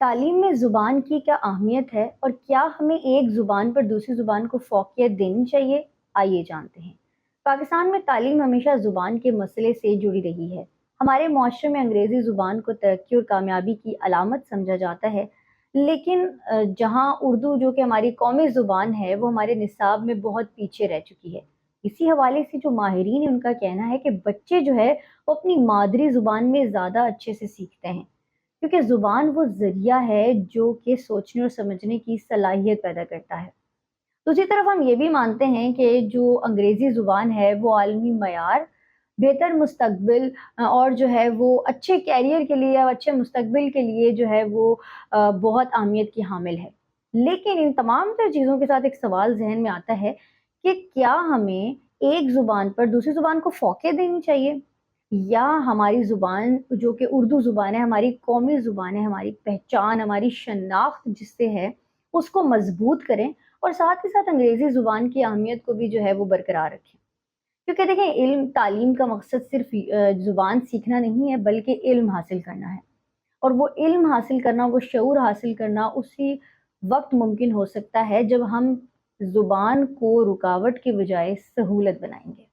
تعلیم میں زبان کی کیا اہمیت ہے اور کیا ہمیں ایک زبان پر دوسری زبان کو فوقیت دینی چاہیے؟ آئیے جانتے ہیں۔ پاکستان میں تعلیم ہمیشہ زبان کے مسئلے سے جڑی رہی ہے۔ ہمارے معاشرے میں انگریزی زبان کو ترقی اور کامیابی کی علامت سمجھا جاتا ہے، لیکن جہاں اردو جو کہ ہماری قومی زبان ہے وہ ہمارے نصاب میں بہت پیچھے رہ چکی ہے۔ اسی حوالے سے جو ماہرین ہیں ان کا کہنا ہے کہ بچے جو ہے وہ اپنی مادری زبان میں زیادہ اچھے سے سیکھتے ہیں، کیونکہ زبان وہ ذریعہ ہے جو کہ سوچنے اور سمجھنے کی صلاحیت پیدا کرتا ہے۔ دوسری طرف ہم یہ بھی مانتے ہیں کہ جو انگریزی زبان ہے وہ عالمی معیار، بہتر مستقبل اور جو ہے وہ اچھے کیریئر کے لیے اور اچھے مستقبل کے لیے جو ہے وہ بہت اہمیت کی حامل ہے۔ لیکن ان تمام تر چیزوں کے ساتھ ایک سوال ذہن میں آتا ہے کہ کیا ہمیں ایک زبان پر دوسری زبان کو فوقیت دینی چاہیے، یا ہماری زبان جو کہ اردو زبان ہے، ہماری قومی زبان ہے، ہماری پہچان، ہماری شناخت جس سے ہے اس کو مضبوط کریں اور ساتھ ہی ساتھ انگریزی زبان کی اہمیت کو بھی جو ہے وہ برقرار رکھیں؟ کیونکہ دیکھیں، علم تعلیم کا مقصد صرف زبان سیکھنا نہیں ہے بلکہ علم حاصل کرنا ہے، اور وہ علم حاصل کرنا، وہ شعور حاصل کرنا اسی وقت ممکن ہو سکتا ہے جب ہم زبان کو رکاوٹ کے بجائے سہولت بنائیں گے۔